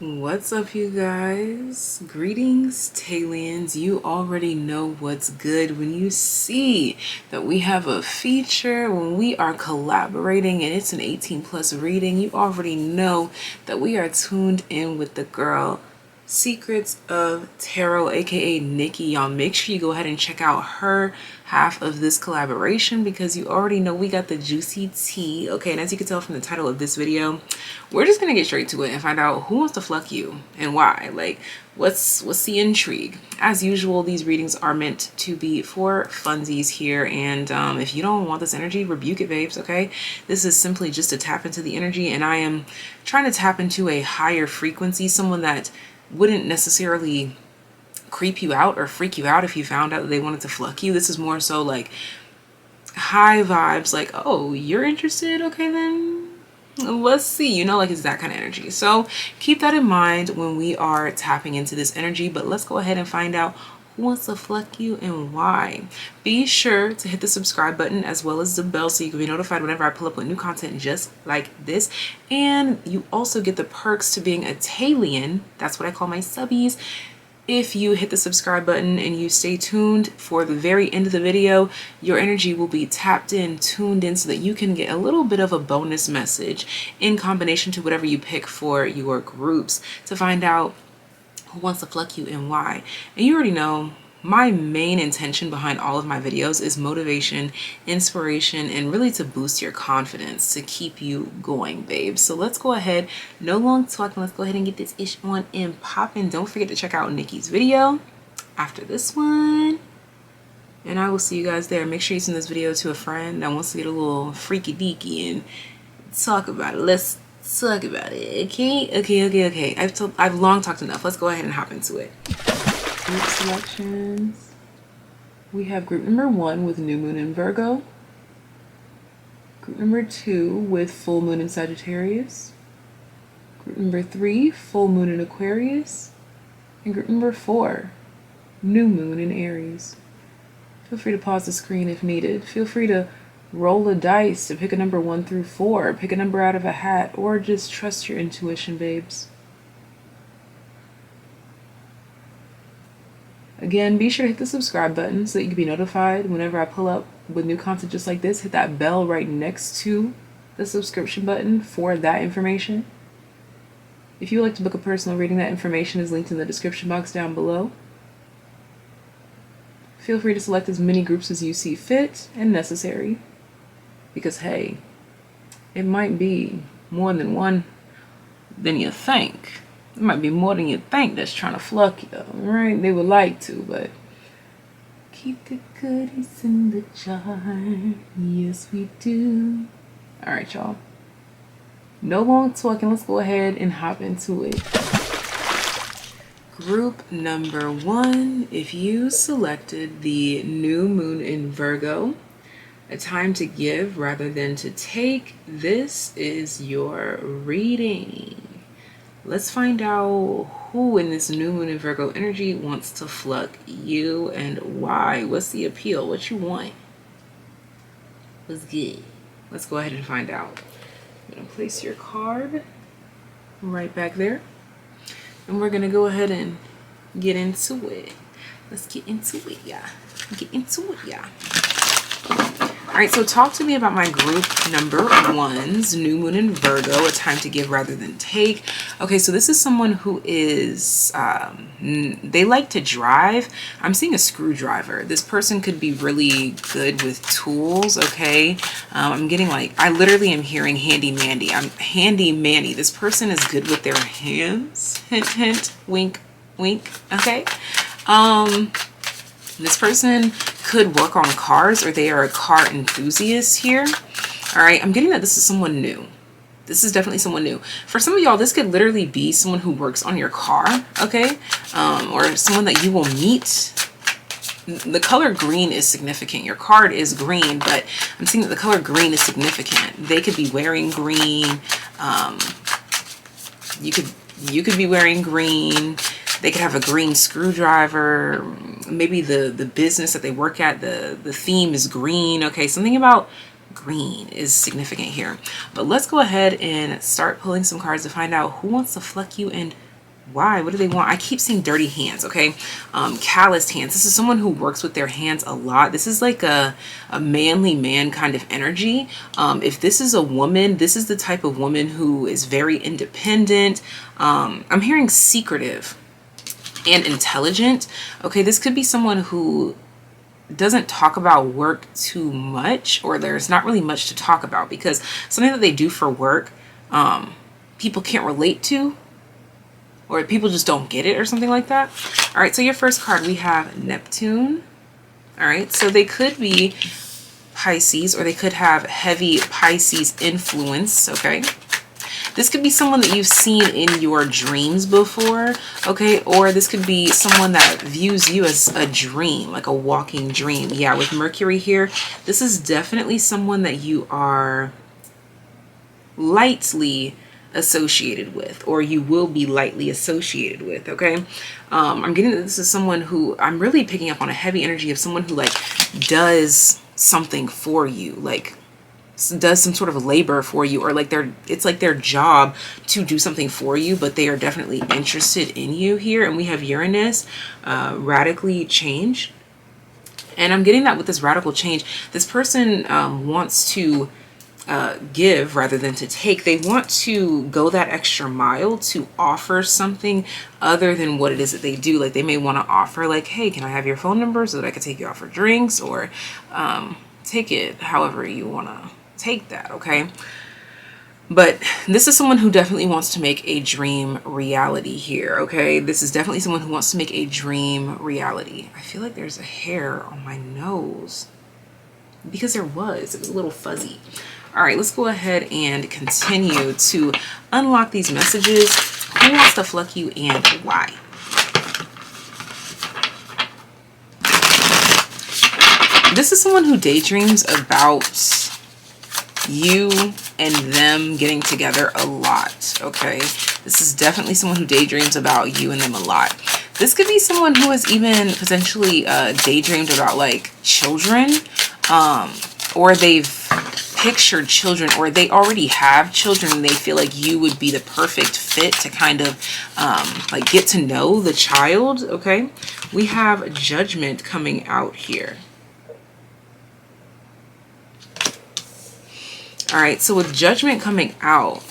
What's up, you guys? Greetings, TAYliens. You already know what's good when you see that we have a feature, when we are collaborating and it's an 18 plus reading. You already know that we are tuned in with the girl Secrets of Tarot, aka Nikki. Y'all make sure you go ahead and check out her half of this collaboration because you already know we got the juicy tea. Okay, and as you can tell from the title of this video, we're just gonna get straight to it and find out who wants to fuck you and why. Like, what's the intrigue? As usual, these readings are meant to be for funsies here, and if you don't want this energy, rebuke it, babes. Okay, this is simply just to tap into the energy, and I am trying to tap into a higher frequency, someone that wouldn't necessarily creep you out or freak you out if you found out that they wanted to fuck you. This is more so like high vibes, like, oh, you're interested? Okay, then let's see, you know, like it's that kind of energy. So keep that in mind when we are tapping into this energy, but let's go ahead and find out who wants to fuck you and why. Be sure to hit the subscribe button as well as the bell so you can be notified whenever I pull up with new content just like this. And you also get the perks to being a TAYlien. That's what I call my subbies. If you hit the subscribe button and you stay tuned for the very end of the video, your energy will be tapped in, tuned in, so that you can get a little bit of a bonus message in combination to whatever you pick for your groups to find out who wants to fuck you and why. And you already know my main intention behind all of my videos is motivation, inspiration, and really to boost your confidence, to keep you going, babe. So let's go ahead, no long talking, let's go ahead and get this ish on and popping. Don't forget to check out Nikki's video after this one, and I will see you guys there. Make sure you send this video to a friend that wants to get a little freaky deaky and talk about it. Let's talk about it. Okay. I've long talked enough. Let's go ahead and hop into it. Group selections. We have group number 1 with new moon in Virgo, group number 2 with full moon in Sagittarius, group number 3 full moon in Aquarius, and group number 4 new moon in Aries. Feel free to pause the screen if needed. Feel free to roll a dice to pick a number 1 through 4, pick a number out of a hat, or just trust your intuition, babes. Again, be sure to hit the subscribe button so that you can be notified whenever I pull up with new content just like this. Hit that bell right next to the subscription button for that information. If you would like to book a personal reading, that information is linked in the description box down below. Feel free to select as many groups as you see fit and necessary, because hey, it might be more than one than you think. It might be more than you think that's trying to fuck you, right? They would like to, but keep the goodies in the jar. Yes, we do. All right, y'all. No long talking. Let's go ahead and hop into it. Group number 1, if you selected the new moon in Virgo, a time to give rather than to take, this is your reading. Let's find out who in this new moon in Virgo energy wants to fuck you and why. What's the appeal? What you want? What's good? Let's go ahead and find out. I'm going to place your card right back there. And we're going to go ahead and get into it. Let's get into it, yeah. Get into it, yeah. All right, so talk to me about my group number 1's new moon in Virgo, a time to give rather than take. Okay, so this is someone who is, they like to drive. I'm seeing a screwdriver. This person could be really good with tools, okay? I'm getting like, I literally am hearing handy mandy. I'm handy manny. This person is good with their hands. Hint, hint, wink, wink, okay? This person could work on cars, or they are a car enthusiast here. All right, I'm getting that this is someone new. This is definitely someone new. For some of y'all, this could literally be someone who works on your car, okay? Or someone that you will meet. The color green is significant. Your card is green, but I'm seeing that the color green is significant. They could be wearing green. You could be wearing green. They could have a green screwdriver. Maybe the business that they work at, the theme is green. Okay, something about green is significant here. But let's go ahead and start pulling some cards to find out who wants to fuck you and Why? What do they want? I keep seeing dirty hands, okay? Calloused hands. This is someone who works with their hands a lot. This is like a manly man kind of energy. If this is a woman, this is the type of woman who is very independent. I'm hearing secretive and intelligent. Okay, this could be someone who doesn't talk about work too much, or there's not really much to talk about because something that they do for work, people can't relate to, or people just don't get it or something like that. All right, so your first card, we have Neptune. All right, so they could be Pisces, or they could have heavy Pisces influence, okay? This could be someone that you've seen in your dreams before, okay? Or this could be someone that views you as a dream, like a walking dream. Yeah, with Mercury here, this is definitely someone that you are lightly associated with, or you will be lightly associated with, okay? I'm getting that this is someone who, I'm really picking up on a heavy energy of someone who like does something for you, like does some sort of labor for you, or like it's like their job to do something for you, but they are definitely interested in you here. And we have Uranus, radically change. And I'm getting that with this radical change, this person wants to give rather than to take. They want to go that extra mile to offer something other than what it is that they do. Like they may want to offer like, hey, can I have your phone number so that I can take you out for drinks, or take it however you want to take that, okay? But this is someone who definitely wants to make a dream reality here, okay? This is definitely someone who wants to make a dream reality. I feel like there's a hair on my nose because it was a little fuzzy. All right, let's go ahead and continue to unlock these messages. Who wants to fuck you and why? This is someone who daydreams about you and them getting together a lot, okay? This is definitely someone who daydreams about you and them a lot. This could be someone who has even potentially daydreamed about like children, or they've pictured children, or they already have children and they feel like you would be the perfect fit to kind of like get to know the child, okay? We have Judgment coming out here. All right, so with Judgment coming out,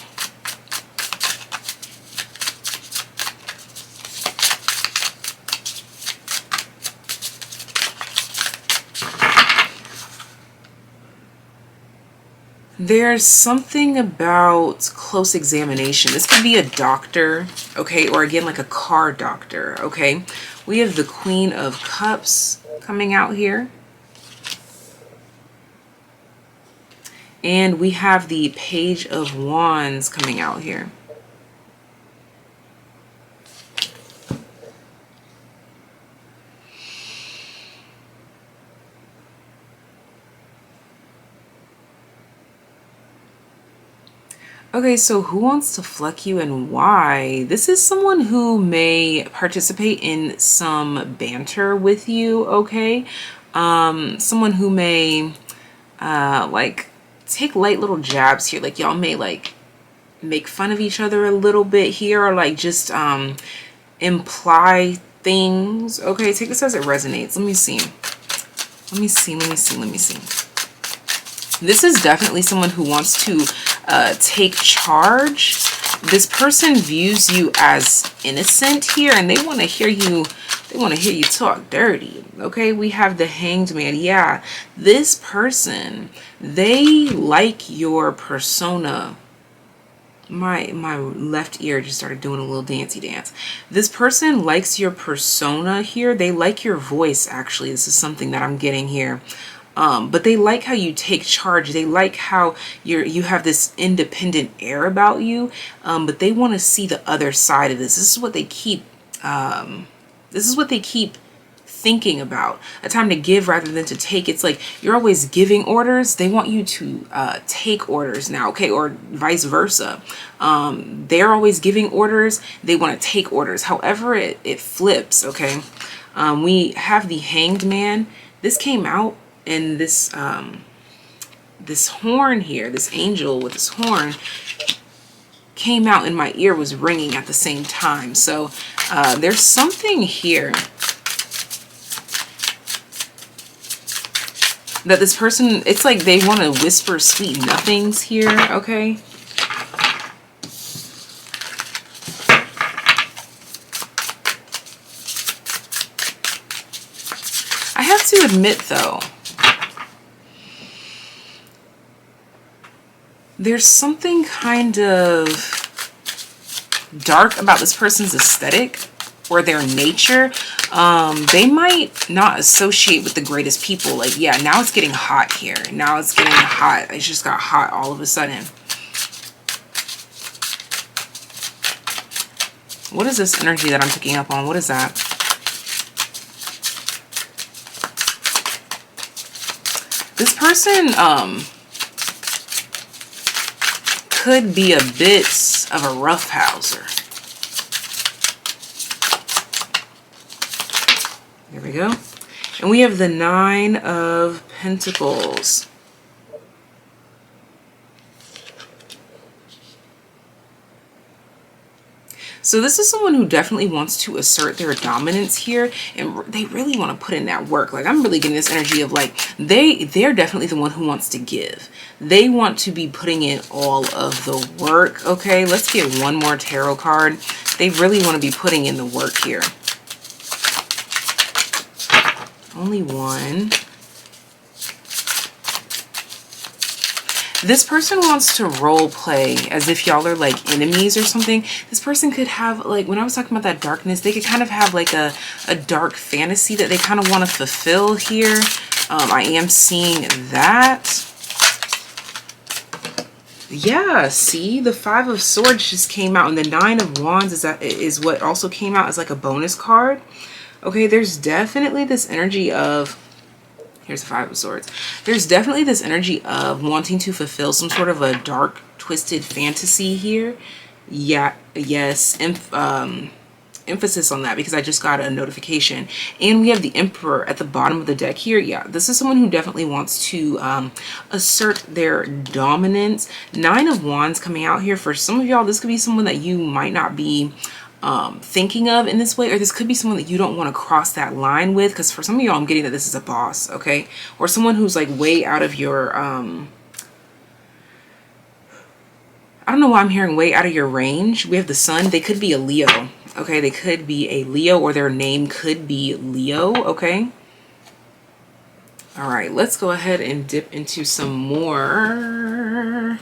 there's something about close examination. This could be a doctor, okay? Or again, like a car doctor, okay? We have the Queen of Cups coming out here. And we have the Page of Wands coming out here. Okay, so who wants to fuck you and why? This is someone who may participate in some banter with you, okay? Someone who may like take light little jabs here. Like y'all may like make fun of each other a little bit here, or like just imply things. Okay, take this as it resonates. Let me see. This is definitely someone who wants to take charge. This person views you as innocent here, and they want to hear you. They want to hear you talk dirty. Okay, we have the Hanged Man. Yeah, this person, they like your persona. My left ear just started doing a little dancey dance. This person likes your persona here. They like your voice, actually. This is something that I'm getting here. But they like how you take charge. They like how you have this independent air about you. But they want to see the other side of this. This is what they keep thinking about. A time to give rather than to take. It's like you're always giving orders. They want you to take orders now, okay? Or vice versa. They're always giving orders. They want to take orders. However it flips, okay? We have the Hanged Man. This came out in this this horn here, this angel with this horn came out and my ear was ringing at the same time. So there's something here that this person, it's like they want to whisper sweet nothings here, okay? I have to admit though, there's something kind of dark about this person's aesthetic or their nature. They might not associate with the greatest people. Like, yeah, now it's getting hot here. Now it's getting hot. It just got hot all of a sudden. What is this energy that I'm picking up on? What is that? This person could be a bit of a roughhouser. There we go. And we have the 9 of Pentacles. So this is someone who definitely wants to assert their dominance here, and they really want to put in that work. Like, I'm really getting this energy of like, they're definitely the one who wants to give. They want to be putting in all of the work. Okay, let's get one more tarot card. They really want to be putting in the work here. Only one. This person wants to role play as if y'all are like enemies or something. This person could have, like, when I was talking about that darkness, they could kind of have like a dark fantasy that they kind of want to fulfill here. I am seeing that. Yeah, see, the 5 of Swords just came out, and the 9 of Wands is what also came out as like a bonus card. Okay, there's definitely this energy of, here's the 5 of Swords. There's definitely this energy of wanting to fulfill some sort of a dark, twisted fantasy here. Yeah, yes, emphasis on that because I just got a notification. And we have the Emperor at the bottom of the deck here. Yeah, this is someone who definitely wants to assert their dominance. 9 of Wands coming out here. For some of y'all, this could be someone that you might not be thinking of in this way, or this could be someone that you don't want to cross that line with, because for some of y'all I'm getting that this is a boss, okay, or someone who's like way out of your I don't know why I'm hearing way out of your range. We have the Sun. They could be a Leo, okay, they could be a Leo, or their name could be Leo, okay. All right, let's go ahead and dip into some more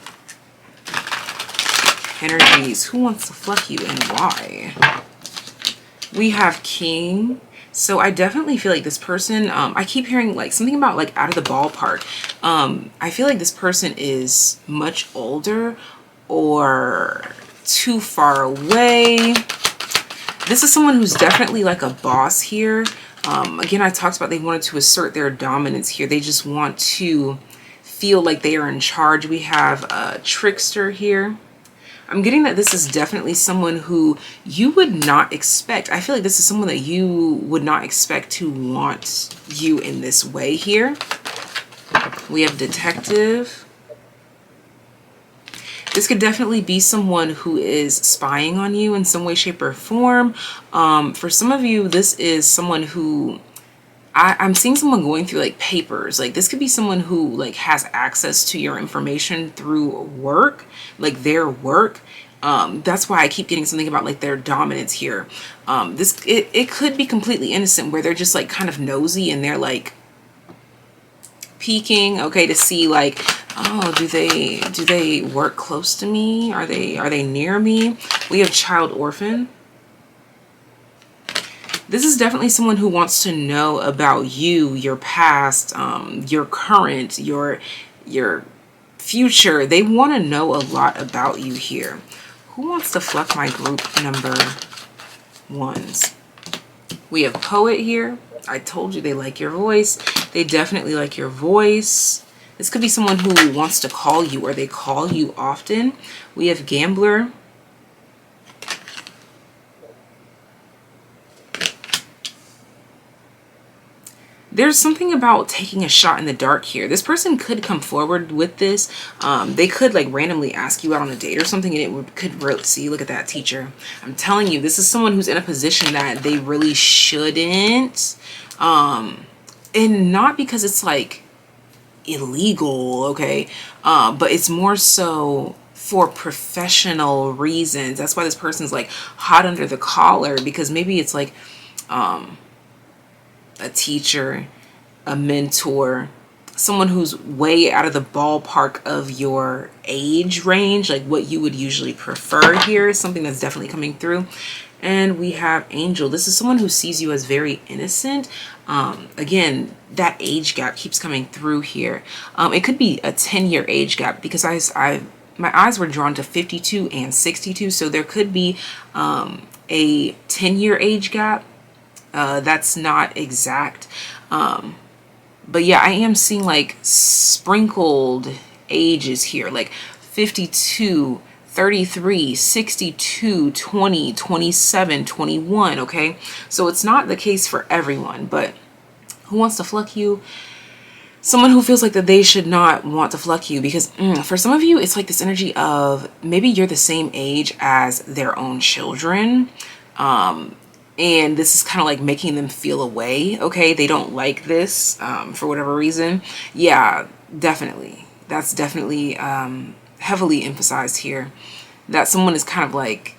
energies. Who wants to fuck you and why? We have King. So I definitely feel like this person, I keep hearing like something about like out of the ballpark. I feel like this person is much older or too far away. This is someone who's definitely like a boss here. Again, I talked about they wanted to assert their dominance here. They just want to feel like they are in charge. We have a Trickster here. I'm getting that this is definitely someone who you would not expect. I feel like this is someone that you would not expect to want you in this way here. We have Detective. This could definitely be someone who is spying on you in some way, shape, or form. For some of you, this is someone who I'm seeing someone going through like papers. Like this could be someone who like has access to your information through work, like their work. That's why I keep getting something about like their dominance here. It could be completely innocent where they're just like kind of nosy and they're like peeking, okay, to see like, oh, do they work close to me? Are they near me? We have Child Orphan. This is definitely someone who wants to know about you, your past, your current, your future. They want to know a lot about you here. Who wants to fuck my group number ones? We have Poet here. I told you they like your voice. They definitely like your voice. This could be someone who wants to call you or they call you often. We have Gambler. there's something about taking a shot in the dark here. This person could come forward with this. They could like randomly ask you out on a date or something, and could really see, look at that, teacher. I'm telling you, this is someone who's in a position that they really shouldn't. And not because it's like illegal, okay? But it's more so for professional reasons. That's why this person's like hot under the collar, because maybe it's like a teacher, a mentor, someone who's way out of the ballpark of your age range, like what you would usually prefer here, something that's definitely coming through. And we have Angel. This is someone who sees you as very innocent. Again, that age gap keeps coming through here. It could be a 10-year age gap, because my eyes were drawn to 52 and 62. So there could be a 10-year age gap. That's not exact. But yeah, I am seeing like sprinkled ages here, like 52, 33, 62, 20, 27, 21, okay? So it's not the case for everyone, but who wants to fuck you? Someone who feels like that they should not want to fuck you, because for some of you, it's like this energy of maybe you're the same age as their own children. And this is kind of like making them feel away, okay? They don't like this for whatever reason. Yeah, definitely. That's definitely heavily emphasized here. That someone is kind of like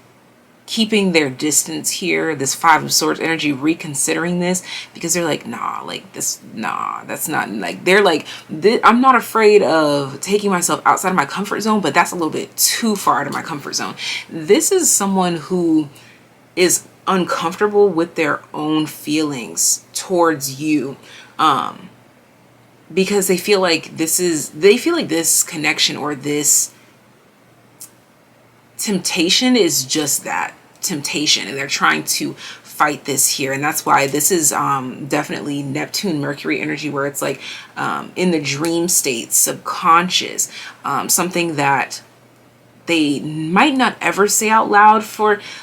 keeping their distance here, this Five of Swords energy, reconsidering this, because they're like, nah, like this, nah, that's not, like, they're like, I'm not afraid of taking myself outside of my comfort zone, but that's a little bit too far out of my comfort zone. This is someone who is uncomfortable with their own feelings towards you, because they feel like this connection or this temptation is just that, temptation, and they're trying to fight this here. And that's why this is definitely Neptune Mercury energy, where it's like in the dream state, subconscious, something that they might not ever say out loud.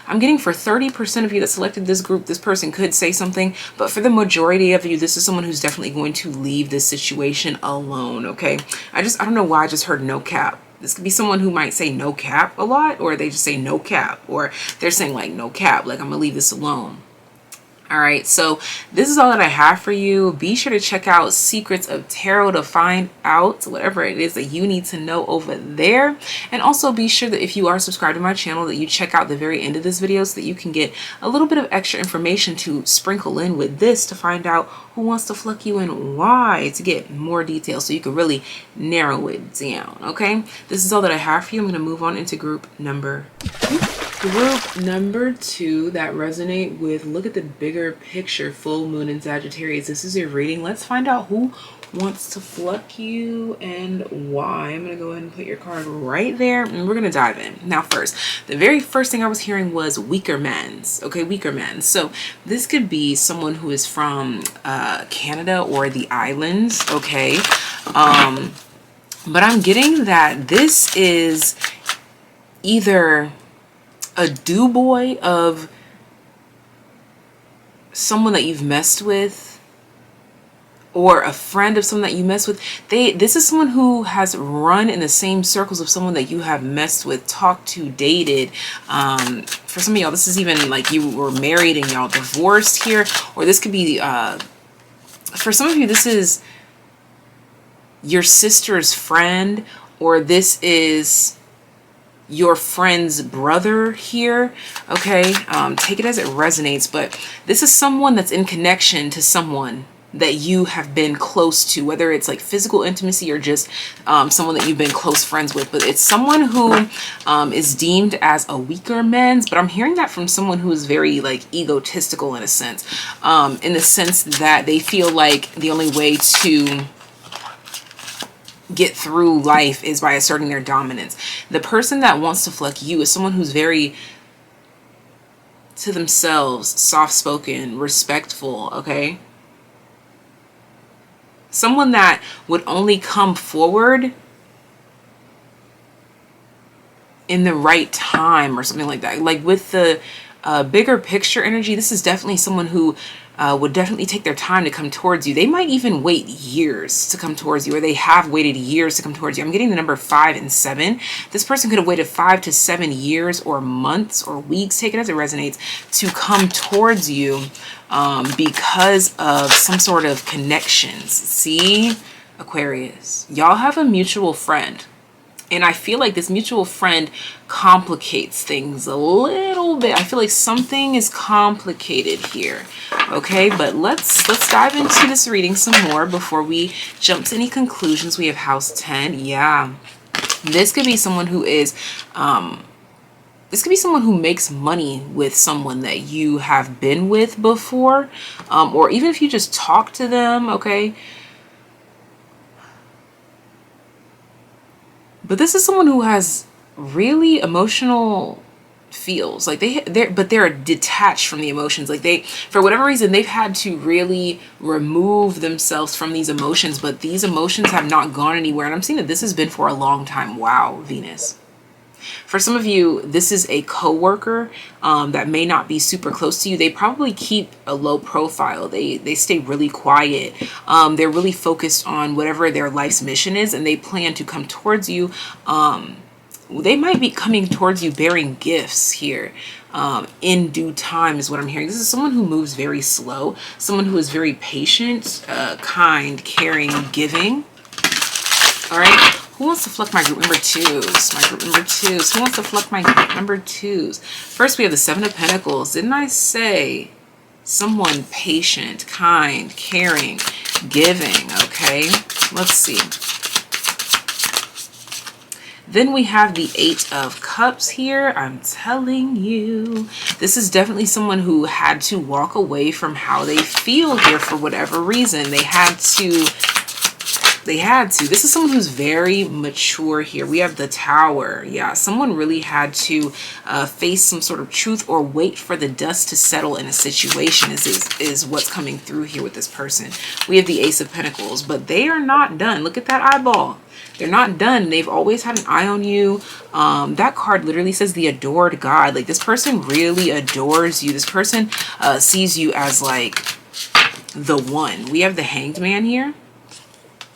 I'm getting for 30% of you that selected this group, this person could say something, but for the majority of you, this is someone who's definitely going to leave this situation alone, okay? I don't know why I just heard no cap. This could be someone who might say no cap a lot, or they just say no cap, or they're saying like no cap, like I'm gonna leave this alone. All right, so this is all that I have for you. Be sure to check out Secrets of Tarot to find out whatever it is that you need to know over there. And also be sure that if you are subscribed to my channel, that you check out the very end of this video so that you can get a little bit of extra information to sprinkle in with this to find out who wants to fuck you and why, to get more details so you can really narrow it down, okay? This is all that I have for you. I'm going to move on into group number 2. Group number 2 that resonate with look at the bigger picture, full moon in Sagittarius. This is your reading. Let's find out who wants to fuck you and why. I'm going to go ahead and put your card right there, and we're going to dive in. Now first, the very first thing I was hearing was weaker men's. Okay, weaker men. So this could be someone who is from Canada or the islands, okay? But I'm getting that this is either a do-boy of someone that you've messed with, or a friend of someone that you mess with. This is someone who has run in the same circles of someone that you have messed with, talked to, dated. For some of y'all, this is even like you were married and y'all divorced here, or this could be, for some of you, this is your sister's friend, or this is your friend's brother here, okay? Take it as it resonates, but this is someone that's in connection to someone that you have been close to, whether it's like physical intimacy or just someone that you've been close friends with. But it's someone who is deemed as a weaker men's, but I'm hearing that from someone who is very like egotistical in a sense that they feel like the only way to get through life is by asserting their dominance. The person that wants to fuck you is someone who's very to themselves, soft-spoken, respectful, okay? Someone that would only come forward in the right time or something like that. Like with the bigger picture energy, this is definitely someone who would definitely take their time to come towards you. They might even wait years to come towards you, or they have waited years to come towards you. I'm getting the number 5 and 7. This person could have waited 5 to 7 years or months or weeks, take it as it resonates, to come towards you because of some sort of connections. See, Aquarius, y'all have a mutual friend. And I feel like this mutual friend complicates things a little bit. I feel like something is complicated here. Okay, but let's dive into this reading some more before we jump to any conclusions. We have house 10. Yeah. This could be someone who is this could be someone who makes money with someone that you have been with before, or even if you just talk to them, okay? But this is someone who has really emotional feels. Like they're detached from the emotions. Like they, for whatever reason, they've had to really remove themselves from these emotions, but these emotions have not gone anywhere. And I'm seeing that this has been for a long time. Wow, Venus. For some of you, this is a coworker that may not be super close to you. They probably keep a low profile. They stay really quiet. They're really focused on whatever their life's mission is, and they plan to come towards you. They might be coming towards you bearing gifts here in due time is what I'm hearing. This is someone who moves very slow, someone who is very patient, kind, caring, giving. All right. Who wants to pluck my group number 2s? My group number 2s. Who wants to pluck my group number 2s? First, we have the 7 of Pentacles. Didn't I say someone patient, kind, caring, giving? Okay, let's see. Then we have the 8 of Cups here. I'm telling you, this is definitely someone who had to walk away from how they feel here for whatever reason. They had to. This is someone who's very mature here. We have the Tower. Yeah, someone really had to face some sort of truth or wait for the dust to settle in a situation is what's coming through here with this person. We have the Ace of Pentacles, but they are not done. Look at that eyeball. They're not done. They've always had an eye on you. That card literally says the adored God. Like this person really adores you. This person sees you as like the one. We have the Hanged Man here.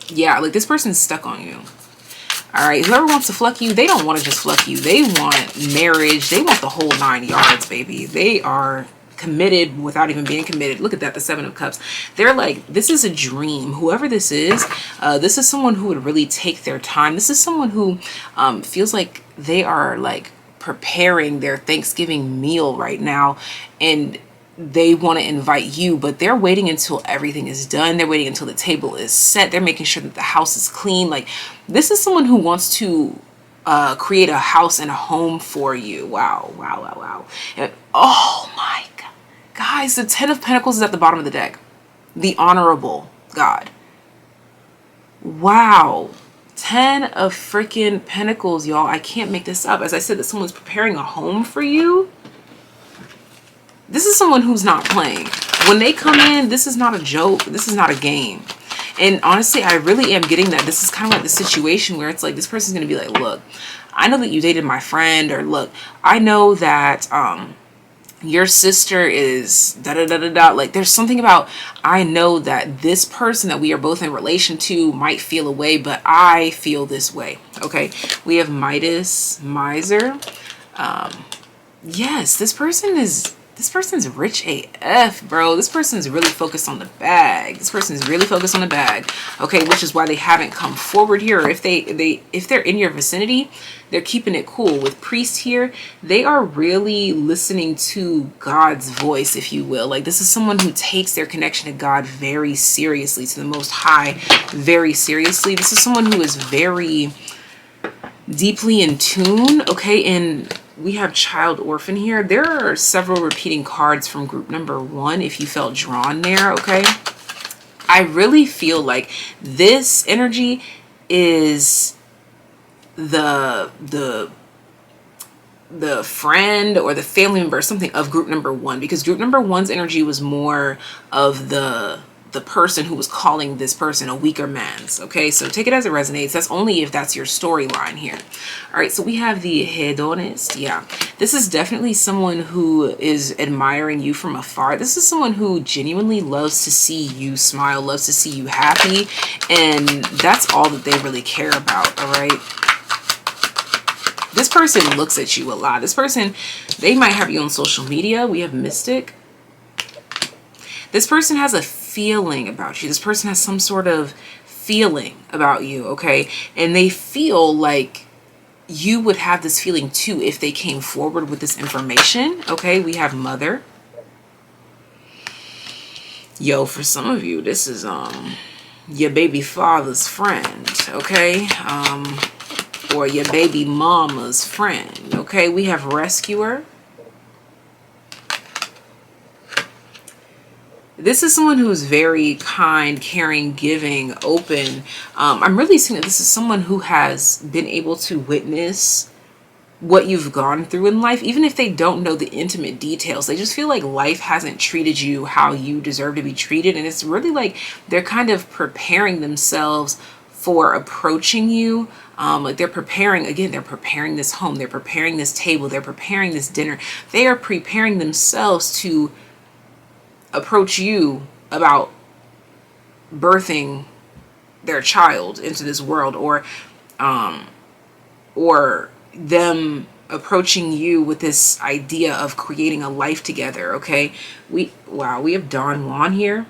Yeah, like this person's stuck on you. All right, whoever wants to fuck you, they don't want to just fuck you. They want marriage. They want the whole 9 yards, baby. They are committed without even being committed. Look at that, the 7 of Cups. They're like, this is a dream. Whoever this is someone who would really take their time. This is someone who feels like they are like preparing their Thanksgiving meal right now, and they want to invite you, but they're waiting until everything is done. They're waiting until the table is set. They're making sure that the house is clean. Like this is someone who wants to create a house and a home for you. Wow, wow, wow, wow. And, oh my God. Guys, the 10 of Pentacles is at the bottom of the deck. The honorable God. Wow. 10 of freaking Pentacles, y'all. I can't make this up. As I said, that someone's preparing a home for you. This is someone who's not playing. When they come in, this is not a joke. This is not a game. And honestly, I really am getting that this is kind of like the situation where it's like this person's going to be like, look, I know that you dated my friend, or look, I know that your sister is da-da-da-da-da. Like there's something about, I know that this person that we are both in relation to might feel a way, but I feel this way. Okay. We have Midas, Miser. Yes, this person's rich AF, bro. This person's really focused on the bag. This person's really focused on the bag. Okay, which is why they haven't come forward here. Or if they're in your vicinity, they're keeping it cool. With Priest here, they are really listening to God's voice, if you will. Like this is someone who takes their connection to God very seriously, to the Most High very seriously. This is someone who is very deeply in tune, okay? And we have Child Orphan here. There are several repeating cards from group number 1 if you felt drawn there, okay? I really feel like this energy is the friend or the family member or something of group number 1, because group number 1's energy was more of the the person who was calling this person a weaker man's. Okay, so take it as it resonates. That's only if that's your storyline here. All right, so we have the hedonist. Yeah, this is definitely someone who is admiring you from afar. This is someone who genuinely loves to see you smile, loves to see you happy, and that's all that they really care about. All right, this person looks at you a lot. This person, they might have you on social media. We have Mystic. This person has a feeling about you. This person has some sort of feeling about you, okay? And they feel like you would have this feeling too if they came forward with this information, okay? We have Mother. Yo, for some of you, this is your baby father's friend, okay? Or your baby mama's friend, okay? We have Rescuer. This is someone who's very kind, caring, giving, open. I'm really seeing that this is someone who has been able to witness what you've gone through in life, even if they don't know the intimate details. They just feel like life hasn't treated you how you deserve to be treated. And it's really like they're kind of preparing themselves for approaching you. Like they're preparing, again, they're preparing this home. They're preparing this table. They're preparing this dinner. They are preparing themselves to approach you about birthing their child into this world, or them approaching you with this idea of creating a life together. Okay, we have Don Juan here.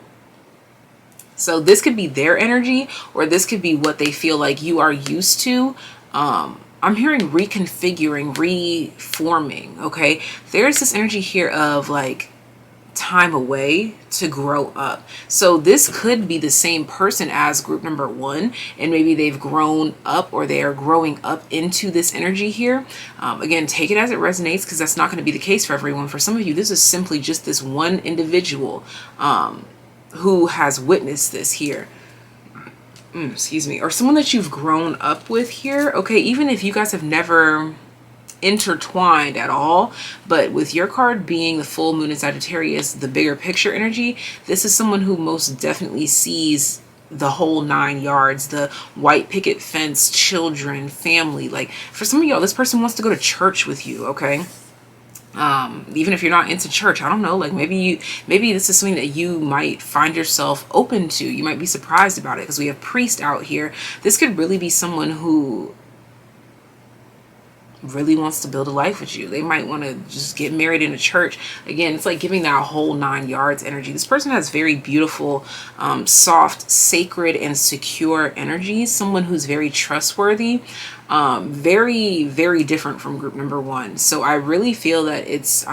So this could be their energy, or this could be what they feel like you are used to. I'm hearing reconfiguring, reforming. Okay, there's this energy here of like time away to grow up. So this could be the same person as group number 1, and maybe they've grown up, or they are growing up into this energy here. Again, take it as it resonates, because that's not going to be the case for everyone. For some of you, this is simply just this one individual who has witnessed this here. Excuse me. Or someone that you've grown up with here. Okay, even if you guys have never intertwined at all, but with your card being the full moon in Sagittarius, the bigger picture energy, this is someone who most definitely sees the whole 9 yards, the white picket fence, children, family. Like for some of y'all, this person wants to go to church with you. Okay, even if you're not into church, I don't know, like maybe this is something that you might find yourself open to. You might be surprised about it, because we have priest out here. This could really be someone who really wants to build a life with you. They might want to just get married in a church. Again, it's like giving that whole 9 yards energy. This person has very beautiful, soft, sacred, and secure energies. Someone who's very trustworthy. Very, very different from group number 1. So I really feel that it's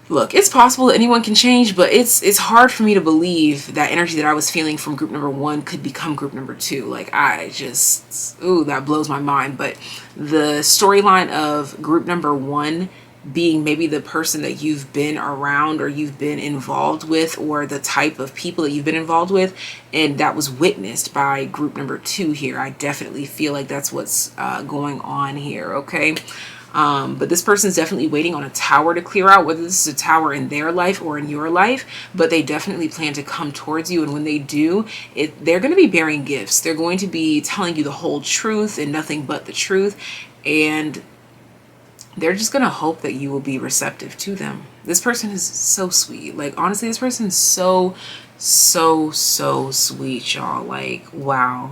look, it's possible that anyone can change, but it's hard for me to believe that energy that I was feeling from group number 1 could become group number 2. Like that blows my mind. But the storyline of group number 1 being maybe the person that you've been around, or you've been involved with, or the type of people that you've been involved with, and that was witnessed by group number 2 here. I definitely feel like that's what's going on here. Okay. But this person's definitely waiting on a tower to clear out, whether this is a tower in their life or in your life, but they definitely plan to come towards you. And when they do, they're going to be bearing gifts. They're going to be telling you the whole truth and nothing but the truth. And they're just going to hope that you will be receptive to them. This person is so sweet. Like, honestly, this person is so sweet, y'all. Like, wow.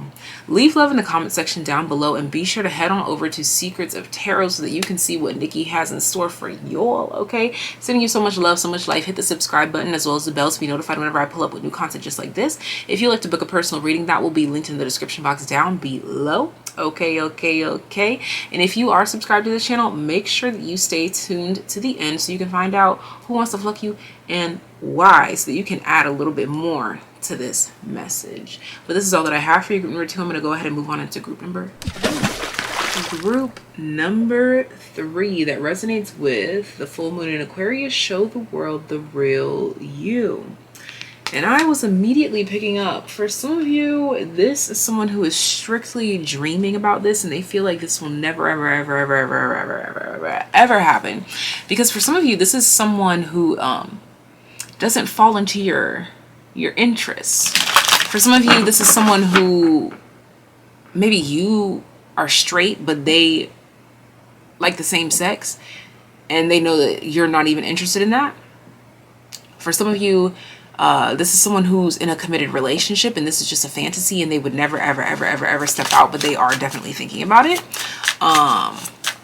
Leave love in the comment section down below, and be sure to head on over to Secrets of Tarot so that you can see what Nikki has in store for y'all. Okay, sending you so much love, so much life. Hit the subscribe button as well as the bell to be notified whenever I pull up with new content just like this. If you'd like to book a personal reading, that will be linked in the description box down below. Okay. And if you are subscribed to this channel, make sure that you stay tuned to the end so you can find out who wants to fuck you and why, so that you can add a little bit more to this message. But this is all that I have for you. Group number 2, I'm going to go ahead and move on into group number 3. Group number 3 that resonates with the full moon in Aquarius. Show the world the real you. And I was immediately picking up, for some of you, this is someone who is strictly dreaming about this, and they feel like this will never, ever happen. Because for some of you, this is someone who doesn't fall into your your interests. For some of you, this is someone who maybe you are straight, but they like the same sex and they know that you're not even interested in that. For some of you, this is someone who's in a committed relationship and this is just a fantasy and they would never, ever, ever, ever, ever step out, but they are definitely thinking about it.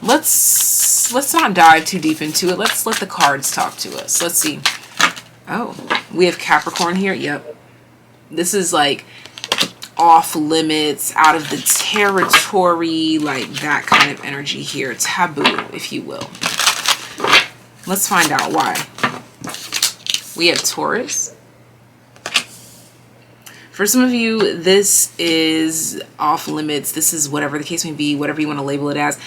Let's not dive too deep into it. Let's let the cards talk to us. Let's see. Oh, we have Capricorn here. Yep. This is like off limits, out of the territory, like that kind of energy here. Taboo, if you will. Let's find out why. We have Taurus. For some of you, this is off limits. This is whatever the case may be, whatever you want to label it as,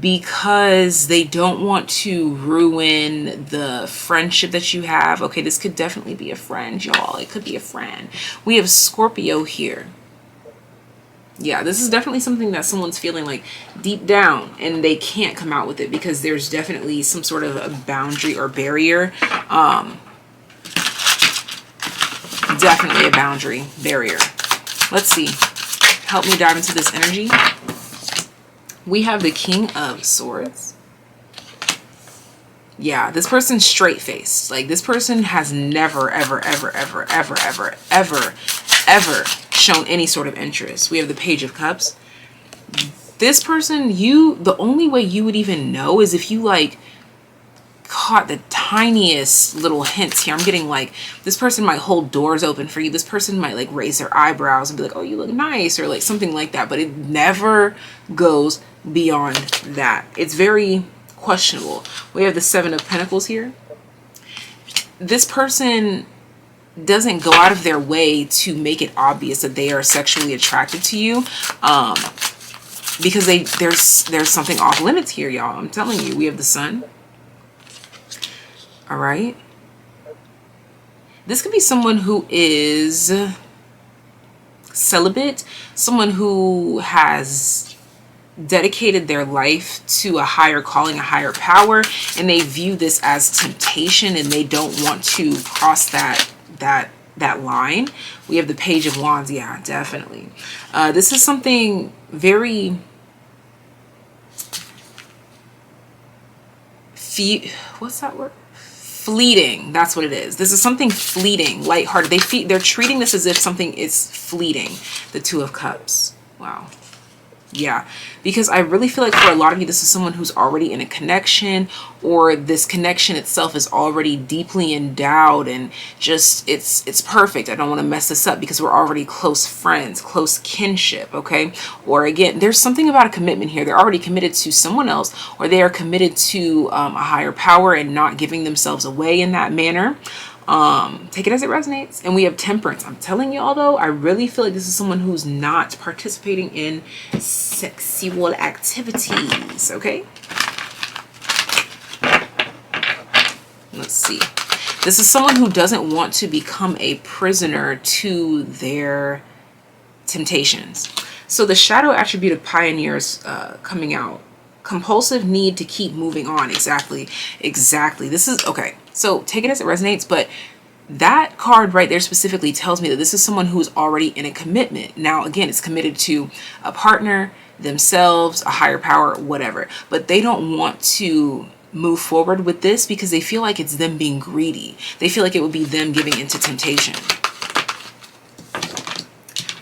because they don't want to ruin the friendship that you have. Okay, this could definitely be a friend, y'all. It could be a friend. We have Scorpio here. Yeah, this is definitely something that someone's feeling like deep down and they can't come out with it because there's definitely some sort of a boundary or barrier. Definitely a boundary, barrier. Let's see. Help me dive into this energy. We have the King of Swords. Yeah, this person's straight-faced. Like, this person has never, ever, ever, ever, ever, ever, ever, ever shown any sort of interest. We have the Page of Cups. This person, the only way you would even know is if you, like, caught the tiniest little hints here. I'm getting like, this person might hold doors open for you. This person might like raise their eyebrows and be like, oh, you look nice, or like something like that. But it never goes beyond that. It's very questionable. We have the Seven of Pentacles here. This person doesn't go out of their way to make it obvious that they are sexually attracted to you, because there's something off limits here, y'all. I'm telling you. We have the Sun. All right. This could be someone who is celibate, someone who has dedicated their life to a higher calling, a higher power, and they view this as temptation and they don't want to cross that line. We have the Page of Wands. Yeah, definitely. This is something very what's that word? Fleeting. That's what it is. This is something fleeting, lighthearted. They're treating this as if something is fleeting. The Two of Cups. Wow. Yeah, because I really feel like for a lot of you, this is someone who's already in a connection, or this connection itself is already deeply endowed and just it's perfect. I don't want to mess this up because we're already close friends, close kinship, okay? Or again, there's something about a commitment here. They're already committed to someone else, or they are committed to a higher power and not giving themselves away in that manner. Take it as it resonates. And we have Temperance. I'm telling y'all though, I really feel like this is someone who's not participating in sexual activities. Okay, let's see. This is someone who doesn't want to become a prisoner to their temptations. So the shadow attribute of Pioneers coming out. Compulsive need to keep moving on. Exactly. This is okay. So take it as it resonates, but that card right there specifically tells me that this is someone who's already in a commitment. Now, again, it's committed to a partner, themselves, a higher power, whatever, but they don't want to move forward with this because they feel like it's them being greedy. They feel like it would be them giving into temptation.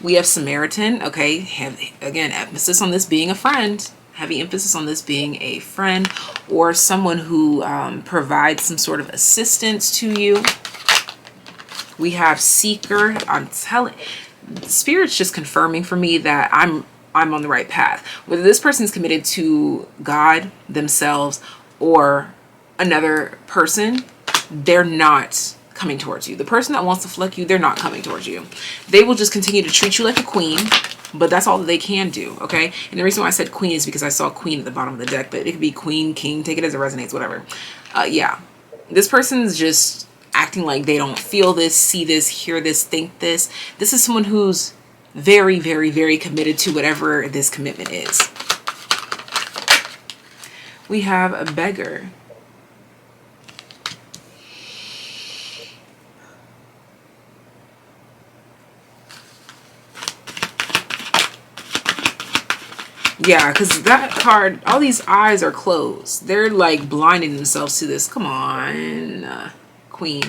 We have Samaritan. Okay, again, emphasis on this being a friend. Heavy emphasis on this being a friend or someone who provides some sort of assistance to you. We have Seeker. I'm telling, Spirit's just confirming for me that I'm on the right path. Whether this person's committed to God, themselves, or another person, they're not coming towards you. The person that wants to fleck you, they're not coming towards you. They will just continue to treat you like a queen, but that's all that they can do, okay? And the reason why I said queen is because I saw queen at the bottom of the deck, but it could be queen, king, take it as it resonates, whatever. Yeah, this person's just acting like they don't feel this, see this, hear this, think this. This is someone who's very, very, very committed to whatever this commitment is. We have a Beggar. Yeah, because that card, all these eyes are closed. They're like blinding themselves to this. Come on, Queen.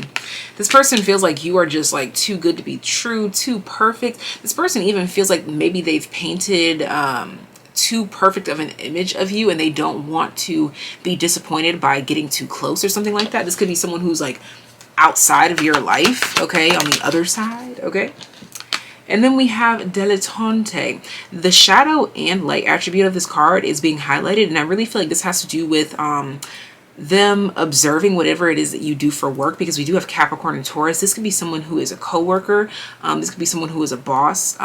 This person feels like you are just like too good to be true, too perfect. This person even feels like maybe they've painted too perfect of an image of you and they don't want to be disappointed by getting too close or something like that. This could be someone who's like outside of your life, okay, on the other side, okay? And then we have dilettante. The shadow and light attribute of this card is being highlighted, and I really feel like this has to do with them observing whatever it is that you do for work, because we do have Capricorn and Taurus. This could be someone who is a coworker. This could be someone who is a boss.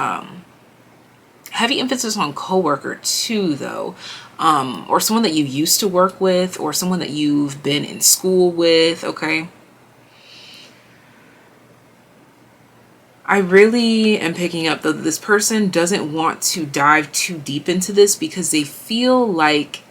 Heavy emphasis on coworker too, though. Or someone that you used to work with, or someone that you've been in school with, okay? I really am picking up that this person doesn't want to dive too deep into this because they feel like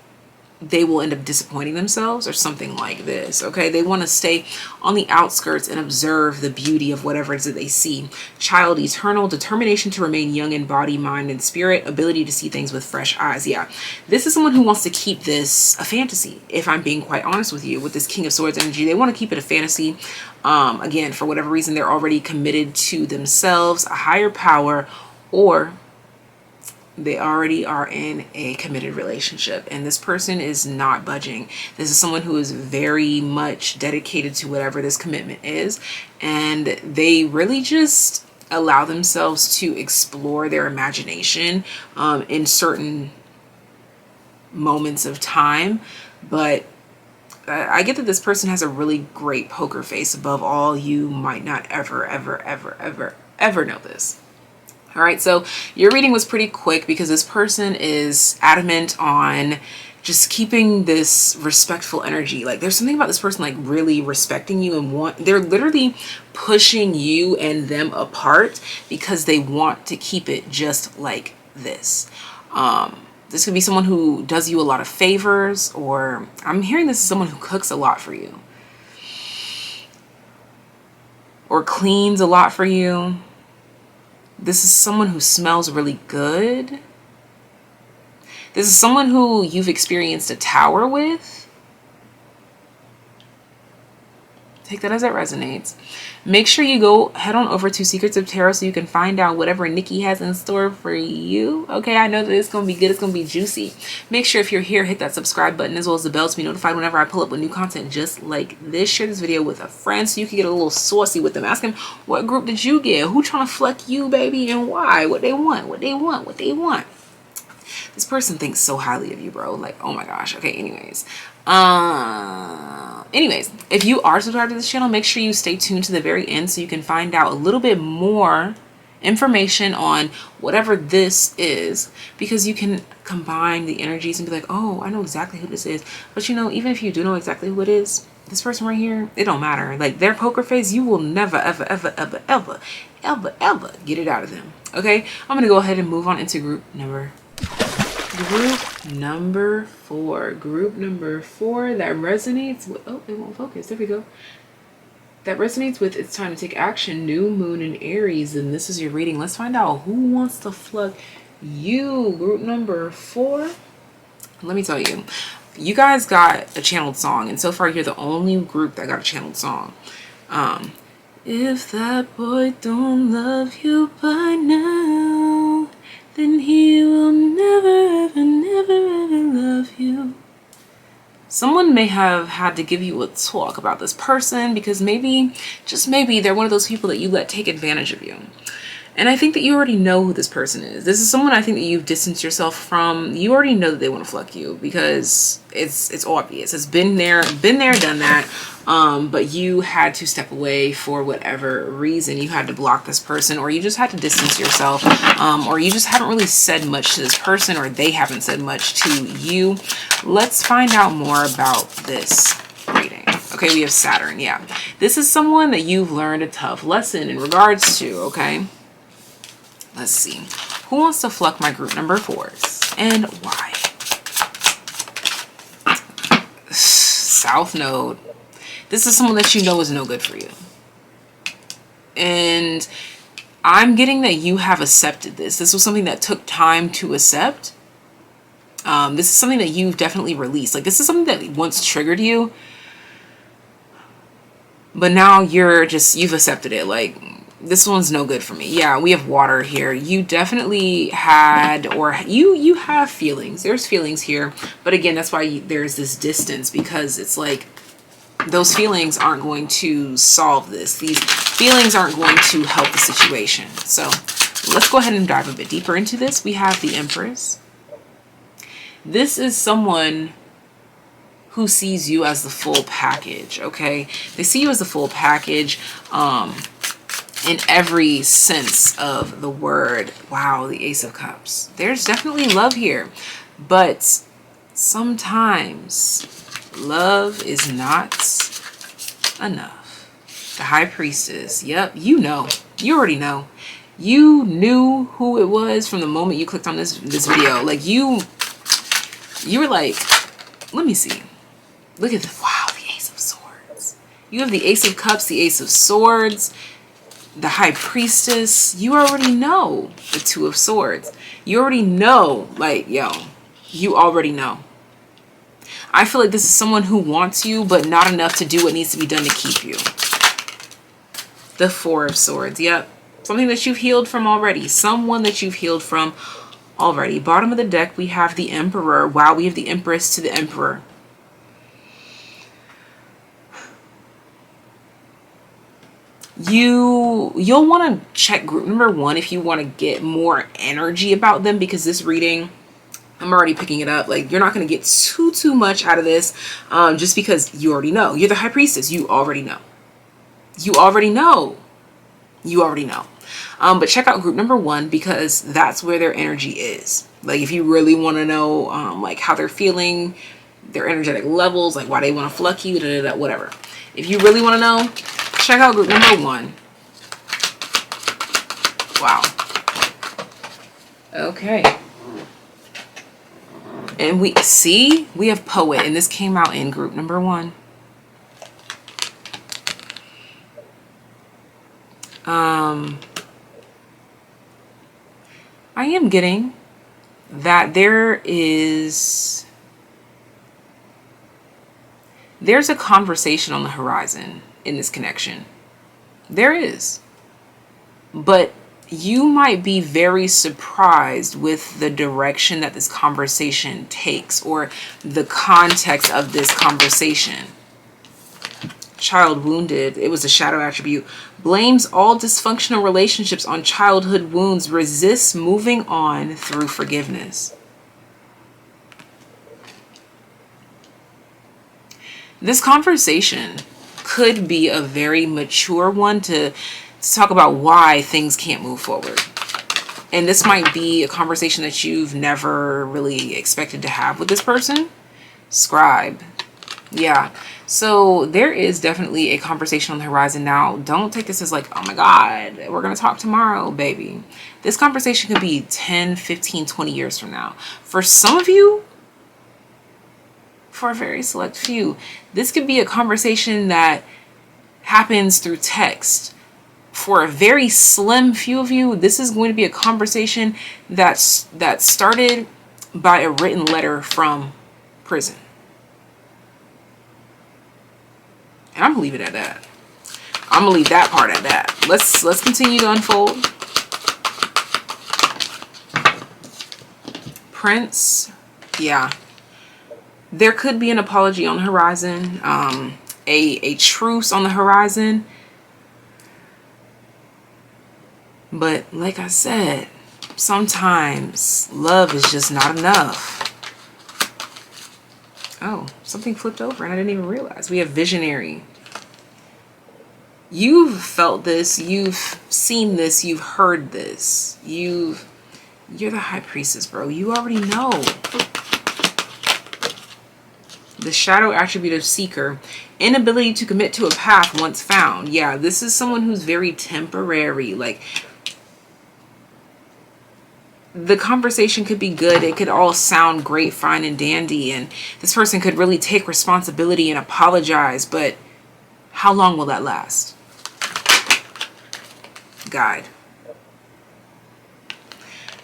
they will end up disappointing themselves or something like this, okay? They want to stay on the outskirts and observe the beauty of whatever it is that they see. Child, eternal, determination to remain young in body, mind, and spirit, ability to see things with fresh eyes. Yeah, this is someone who wants to keep this a fantasy, if I'm being quite honest with you. With this King of Swords energy, they want to keep it a fantasy. Again, for whatever reason, they're already committed to themselves, a higher power, or they already are in a committed relationship and this person is not budging. This is someone who is very much dedicated to whatever this commitment is, and they really just allow themselves to explore their imagination in certain moments of time. But I get that this person has a really great poker face. Above all, you might not ever know this. All right, so your reading was pretty quick because this person is adamant on just keeping this respectful energy. Like there's something about this person like really respecting you and they're literally pushing you and them apart because they want to keep it just like this. This could be someone who does you a lot of favors, or I'm hearing this is someone who cooks a lot for you or cleans a lot for you. This is someone who smells really good. This is someone who you've experienced a tower with. Take that as it resonates. Make sure you go head on over to Secrets of Tarot so you can find out whatever Nikki has in store for you. Okay, I know that it's going to be good. It's going to be juicy. Make sure if you're here, hit that subscribe button as well as the bell to be notified whenever I pull up with new content just like this. Share this video with a friend so you can get a little saucy with them. Ask them, what group did you get? Who trying to fuck you, baby, and why? What they want, what they want, what they want. This person thinks so highly of you, bro. Like, oh my gosh. Okay, anyways, if you are subscribed to this channel, make sure you stay tuned to the very end so you can find out a little bit more information on whatever this is, because you can combine the energies and be like, oh, I know exactly who this is. But you know, even if you do know exactly who it is, this person right here, it don't matter. Like their poker face, you will never ever get it out of them. Okay, I'm gonna go ahead and move on into group number 4. Group number 4 that resonates with, oh, it won't focus. There we go. That resonates with it's time to take action, new moon in Aries. And this is your reading. Let's find out who wants to fuck you. Group number 4. Let me tell you, you guys got a channeled song, and so far you're the only group that got a channeled song. If that boy don't love you by now, then he will never ever love you. Someone may have had to give you a talk about this person because maybe, just maybe, they're one of those people that you let take advantage of you. And I think that you already know who this person is. This is someone I think that you've distanced yourself from. You already know that they want to fuck you because it's obvious. It's been there, done that. But you had to step away for whatever reason. You had to block this person, or you just had to distance yourself, or you just haven't really said much to this person, or they haven't said much to you. Let's find out more about this reading. Okay, we have Saturn. Yeah, this is someone that you've learned a tough lesson in regards to. Okay, let's see. Who wants to fuck my group number 4s and why? South Node. This is someone that you know is no good for you. And I'm getting that you have accepted this. This was something that took time to accept. This is something that you've definitely released. Like, this is something that once triggered you, but now you've accepted it. Like, this one's no good for me. Yeah, we have water here. You definitely had, or you have feelings. There's feelings here. But again, that's why there's this distance, because it's like those feelings aren't going to solve this. These feelings aren't going to help the situation. So let's go ahead and dive a bit deeper into this. We have the Empress. This is someone who sees you as the full package, okay? They see you as the full package in every sense of the word. Wow, the Ace of Cups. There's definitely love here, but sometimes love is not enough. The High Priestess. Yep, you know. You already know. You knew who it was from the moment you clicked on this video. Like, you were like, let me see. Look at this. Wow, the Ace of Swords. You have the Ace of Cups, the Ace of Swords, the High Priestess. You already know the Two of Swords. You already know, like, yo, you already know. I feel like this is someone who wants you, but not enough to do what needs to be done to keep you. The Four of Swords. Yep. Something that you've healed from already. Someone that you've healed from already. Bottom of the deck, we have the Emperor. Wow, we have the Empress to the Emperor. You'll want to check group number 1 if you want to get more energy about them, because this reading, I'm already picking it up. Like, you're not going to get too much out of this, just because you already know. You're the High Priestess. You already know. You already know. You already know. But check out group number 1, because that's where their energy is. Like, if you really want to know, like, how they're feeling, their energetic levels, like why they want to fluck you, whatever. If you really want to know, check out group number 1. Wow. Okay. And we have Poet, and this came out in group number 1. I am getting that there's a conversation on the horizon in this connection. There is. But you might be very surprised with the direction that this conversation takes, or the context of this conversation. Child wounded. It was a shadow attribute. Blames all dysfunctional relationships on childhood wounds. Resists moving on through forgiveness. This conversation could be a very mature one to talk about why things can't move forward. And this might be a conversation that you've never really expected to have with this person. Scribe. Yeah. So there is definitely a conversation on the horizon. Now, don't take this as like, oh my God, we're going to talk tomorrow, baby. This conversation could be 10, 15, 20 years from now. For some of you, for a very select few, this could be a conversation that happens through text. For a very slim few of you, this is going to be a conversation that started by a written letter from prison. And I'm gonna leave it at that. I'm gonna leave that part at that. Let's continue to unfold. Prince, yeah. There could be an apology on the horizon, a truce on the horizon. But like I said, sometimes love is just not enough. Oh, something flipped over and I didn't even realize. We have Visionary. You've felt this, you've seen this, you've heard this. You're the High Priestess, bro. You already know. The shadow attribute of Seeker. Inability to commit to a path once found. Yeah, this is someone who's very temporary. Like, the conversation could be good. It could all sound great, fine, and dandy. And this person could really take responsibility and apologize. But how long will that last? Guide.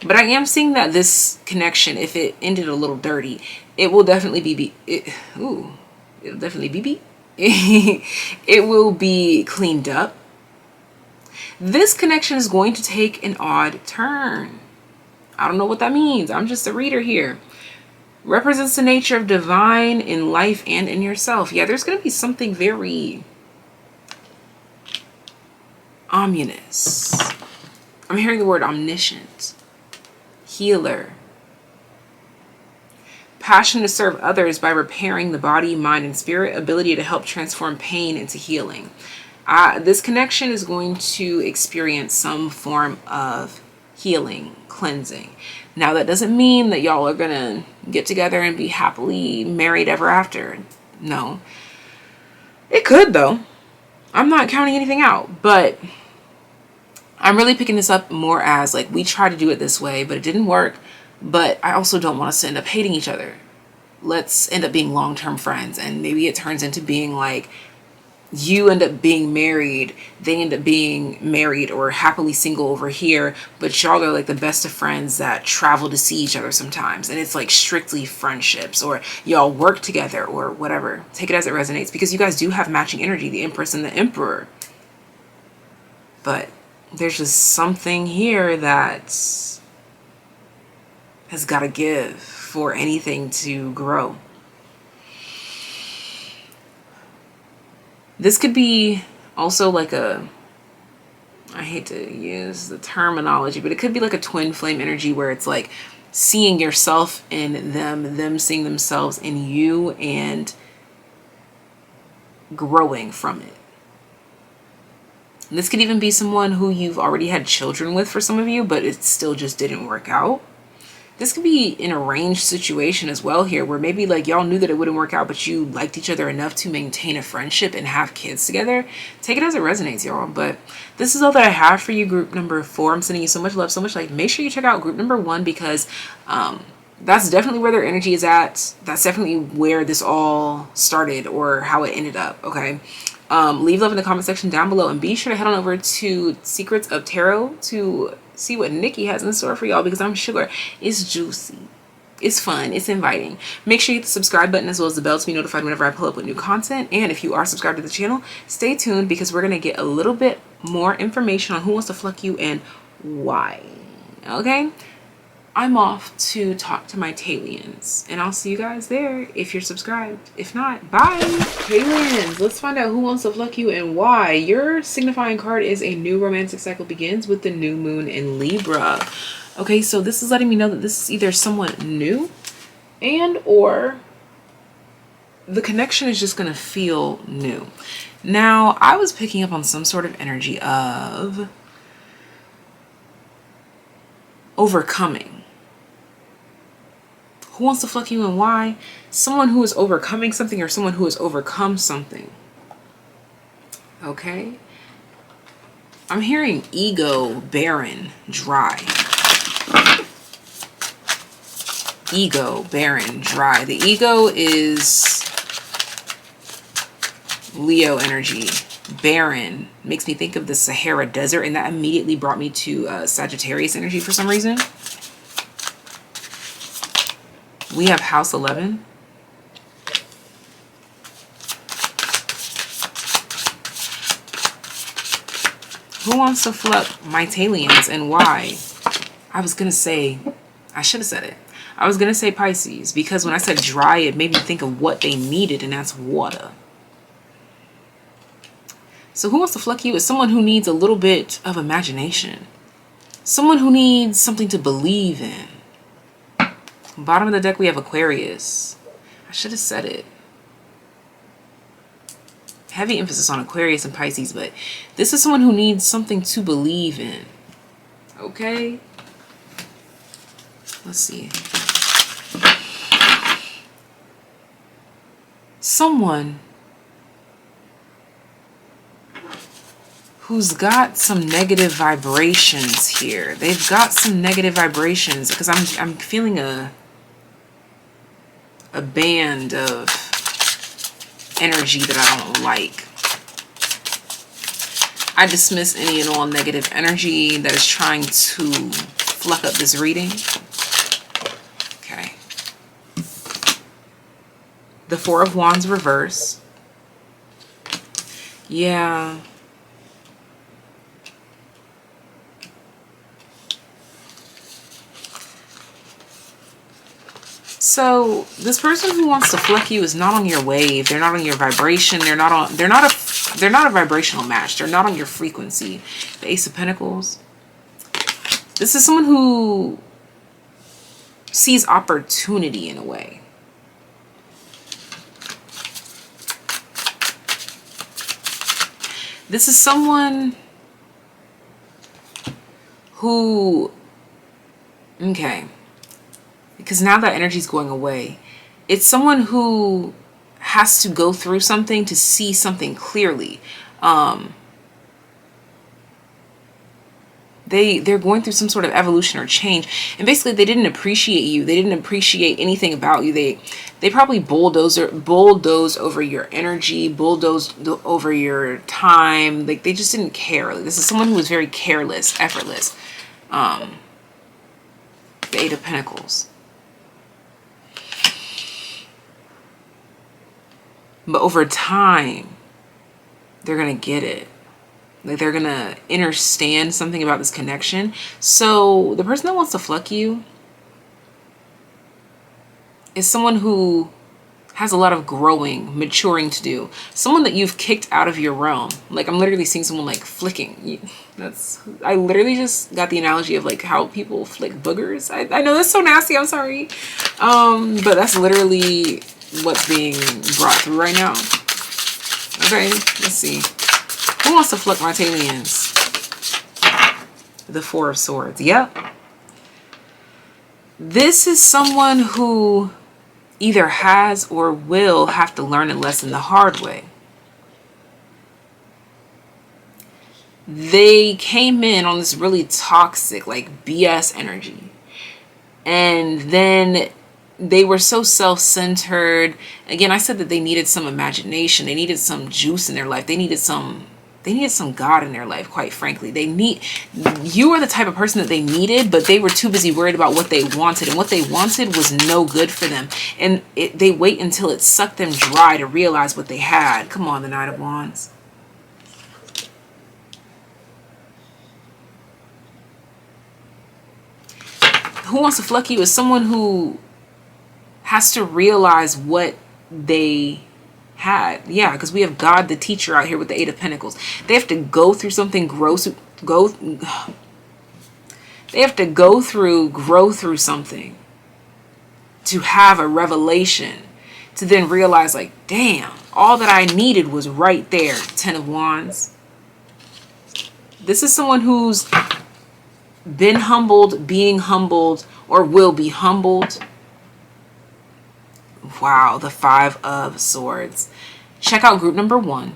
But I am seeing that this connection, if it ended a little dirty, it will definitely it'll definitely be it will be cleaned up. This connection is going to take an odd turn. I don't know what that means. I'm just a reader here. Represents the nature of divine in life and in yourself. Yeah, there's going to be something very ominous. I'm hearing the word omniscient, healer, passion to serve others by repairing the body, mind, and spirit, ability to help transform pain into healing. This connection is going to experience some form of healing, cleansing. Now, that doesn't mean that y'all are gonna get together and be happily married ever after. No. It could, though. I'm not counting anything out, but I'm really picking this up more as like, we tried to do it this way, but it didn't work. But I also don't want us to end up hating each other. Let's end up being long-term friends. And maybe it turns into being like, you end up being married, they end up being married or happily single over here, but y'all are like the best of friends that travel to see each other sometimes. And it's like strictly friendships, or y'all work together or whatever. Take it as it resonates, because you guys do have matching energy, the Empress and the Emperor. But there's just something here that has got to give for anything to grow. This could be also like I hate to use the terminology, but it could be like a twin flame energy where it's like seeing yourself in them seeing themselves in you, and growing from it. And this could even be someone who you've already had children with for some of you, but it still just didn't work out. This could be an arranged situation as well here, where maybe like y'all knew that it wouldn't work out, but you liked each other enough to maintain a friendship and have kids together. Take it as it resonates, y'all. But this is all that I have for you, group number 4. I'm sending you so much love, so much light. Make sure you check out group number 1, because that's definitely where their energy is at. That's definitely where this all started, or how it ended up, okay? Leave love in the comment section down below, and be sure to head on over to Secrets of Tarot to see what Nikki has in store for y'all, because I'm sure it's juicy, it's fun, it's inviting. Make sure you hit the subscribe button as well as the bell to be notified whenever I pull up with new content. And if you are subscribed to the channel, stay tuned, because we're gonna get a little bit more information on who wants to fuck you and why. Okay, I'm off to talk to my TAYliens, and I'll see you guys there if you're subscribed. If not, bye. TAYliens, let's find out who wants to fuck you and why. Your signifying card is a new romantic cycle begins with the new moon in Libra. Okay, so this is letting me know that this is either someone new, and or the connection is just gonna feel new. Now, I was picking up on some sort of energy of overcoming. Who wants to fuck you and why? Someone who is overcoming something, or someone who has overcome something. Okay. I'm hearing ego, barren, dry. Ego, barren, dry. The ego is Leo energy. Barren makes me think of the Sahara Desert, and that immediately brought me to Sagittarius energy for some reason. We have house 11. Who wants to fuck my TAYliens and why? I was going to say, I should have said it. I was going to say Pisces, because when I said dry, it made me think of what they needed, and that's water. So who wants to fuck you is someone who needs a little bit of imagination. Someone who needs something to believe in. Bottom of the deck, we have Aquarius. I should have said it. Heavy emphasis on Aquarius and Pisces, but this is someone who needs something to believe in. Okay? Let's see. Someone who's got some negative vibrations here. They've got some negative vibrations, because I'm feeling a band of energy that I don't like. I dismiss any and all negative energy that is trying to fluff up this reading. Okay. The Four of Wands reverse. Yeah. So this person who wants to fleck you is not on your wave. They're not on your vibration. They're not a vibrational match. They're not on your frequency. The Ace of Pentacles. This is someone who sees opportunity in a way. This is someone who, okay, because now that energy is going away, it's someone who has to go through something to see something clearly. They're going through some sort of evolution or change, and basically they didn't appreciate you. They didn't appreciate anything about you. They probably bulldozed over your energy, bulldozed over your time. Like, they just didn't care. Like, this is someone who was very careless, effortless. The Eight of Pentacles. But over time, they're gonna get it. Like, they're gonna understand something about this connection. So the person that wants to fuck you is someone who has a lot of growing, maturing to do. Someone that you've kicked out of your realm. Like, I'm literally seeing someone like flicking. I literally just got the analogy of like how people flick boogers. I know that's so nasty, I'm sorry. But that's literally what's being brought through right now. Okay, let's see. Who wants to flick my TAYliens? The Four of Swords. Yep. This is someone who either has or will have to learn a lesson the hard way. They came in on this really toxic, like, BS energy. And then they were so self-centered. Again, I said that they needed some imagination. They needed some juice in their life. They needed some God in their life, quite frankly. You are the type of person that they needed, but they were too busy worried about what they wanted. And what they wanted was no good for them. And they wait until it sucked them dry to realize what they had. Come on, the Knight of Wands. Who wants to fluck you is someone who has to realize what they had. Yeah, because we have God the teacher out here with the Eight of Pentacles. They have to go through something grow through something to have a revelation, to then realize, like, damn, all that I needed was right there. Ten of Wands. This is someone who's been humbled, being humbled, or will be humbled. Wow, the Five of Swords. Check out group number 1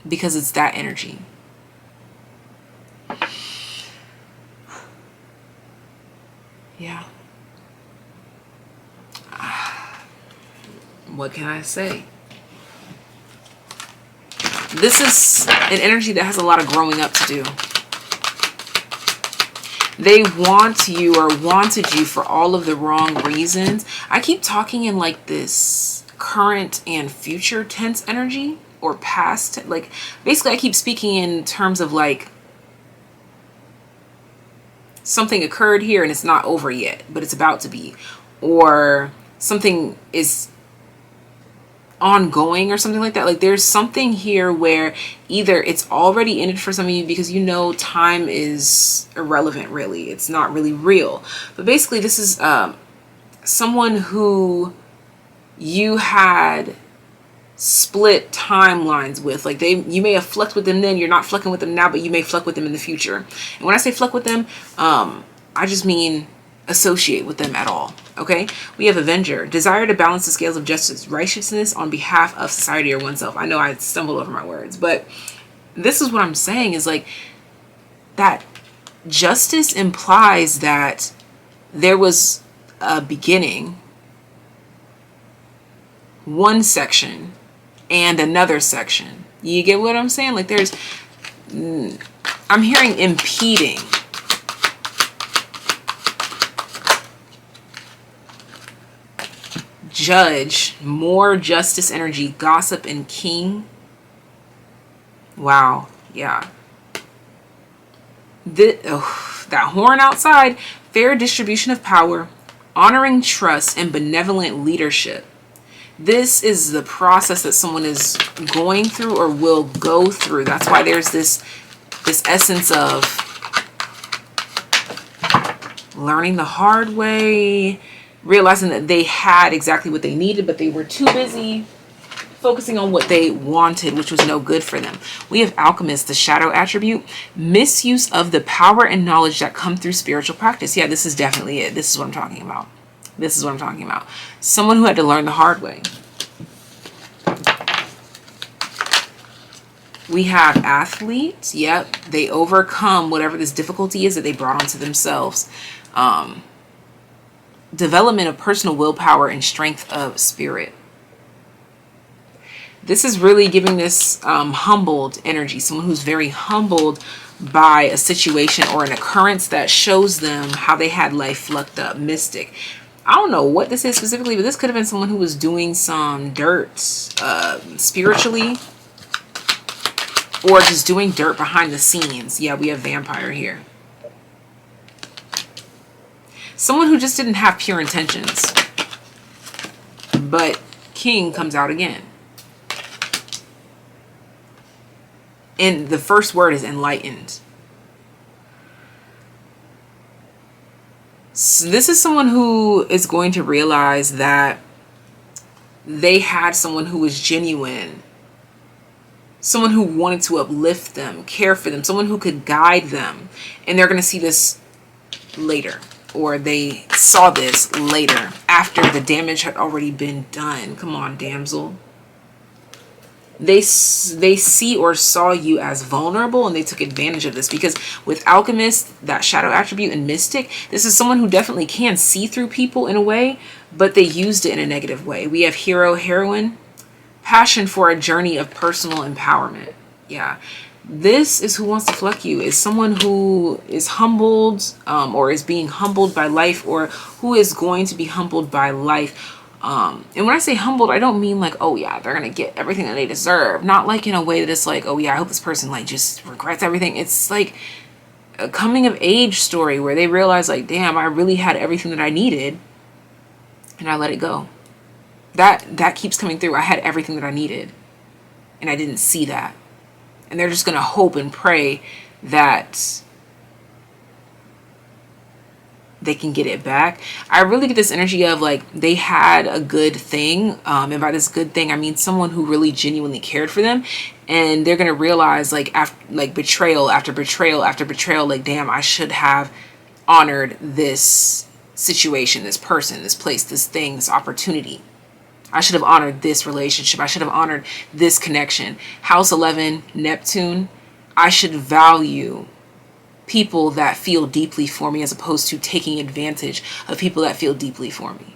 because it's that energy. Yeah. What can I say? This is an energy that has a lot of growing up to do. They want you or wanted you for all of the wrong reasons. I keep talking in like this current and future tense energy or past. Like, basically I keep speaking in terms of like something occurred here and it's not over yet, but it's about to be. Or something is ongoing or something like that. Like, there's something here where either it's already ended for some of you because you know time is irrelevant, really, it's not really real. But basically this is someone who you had split timelines with. Like, you may have flucked with them then, you're not flucking with them now, but you may fluck with them in the future. And when I say fluck with them, I just mean associate with them at all. Okay, we have Avenger. Desire to balance the scales of justice, righteousness on behalf of society or oneself. I know I stumbled over my words, but this is what I'm saying is like that justice implies that there was a beginning, one section, and another section. You get what I'm saying? Like, I'm hearing impeding. Judge, more justice energy, gossip, and king. Wow, yeah. That horn outside, fair distribution of power, honoring trust, and benevolent leadership. This is the process that someone is going through or will go through. That's why there's this essence of learning the hard way, realizing that they had exactly what they needed, but they were too busy focusing on what they wanted, which was no good for them. We have Alchemist, the shadow attribute, misuse of the power and knowledge that come through spiritual practice. Yeah, this is definitely it. This is what I'm talking about. This is what I'm talking about. Someone who had to learn the hard way. We have Athlete. Yep, they overcome whatever this difficulty is that they brought onto themselves. Development of personal willpower and strength of spirit. This is really giving this humbled energy. Someone who's very humbled by a situation or an occurrence that shows them how they had life fucked up. Mystic. I don't know what this is specifically, but this could have been someone who was doing some dirt spiritually, or just doing dirt behind the scenes. Yeah, we have Vampire here. Someone who just didn't have pure intentions. But King comes out again. And the first word is enlightened. So this is someone who is going to realize that they had someone who was genuine. Someone who wanted to uplift them, care for them, someone who could guide them. And they're going to see this later. Or they saw this later after the damage had already been done. Come on, damsel. They see or saw you as vulnerable, and they took advantage of this, because with Alchemist, that shadow attribute, and Mystic, this is someone who definitely can see through people in a way, but they used it in a negative way. We have Hero, Heroine, passion for a journey of personal empowerment. Yeah, this is who wants to pluck you, is someone who is humbled or is being humbled by life, or who is going to be humbled by life. And when I say humbled, I don't mean like, oh yeah, they're gonna get everything that they deserve. Not like in a way that it's like, oh yeah, I hope this person like just regrets everything. It's like a coming of age story where they realize like, damn, I really had everything that I needed and I let it go. That keeps coming through. I had everything that I needed and I didn't see that. And they're just gonna hope and pray that they can get it back. I really get this energy of like they had a good thing, and by this good thing I mean someone who really genuinely cared for them, and they're gonna realize like after like betrayal after betrayal after betrayal, like damn, I should have honored this situation, this person, this place, this thing, this opportunity. I should have honored this relationship. I should have honored this connection. House 11, Neptune. I should value people that feel deeply for me as opposed to taking advantage of people that feel deeply for me.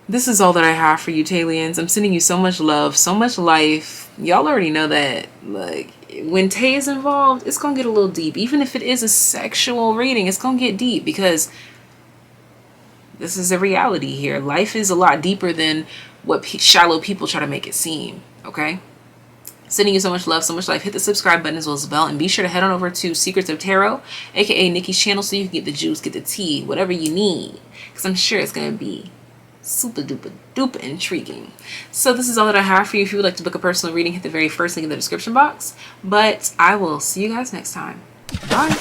This is all that I have for you, TAYliens. I'm sending you so much love, so much life. Y'all already know that like when Tay is involved, it's gonna get a little deep. Even if it is a sexual reading, it's gonna get deep, because this is a reality here. Life is a lot deeper than what shallow people try to make it seem, okay? Sending you so much love, so much life. Hit the subscribe button as well as the bell. And be sure to head on over to Secrets of Tarot, aka Nikki's channel, so you can get the juice, get the tea, whatever you need. Because I'm sure it's going to be super duper duper intriguing. So this is all that I have for you. If you would like to book a personal reading, hit the very first link in the description box. But I will see you guys next time. Bye.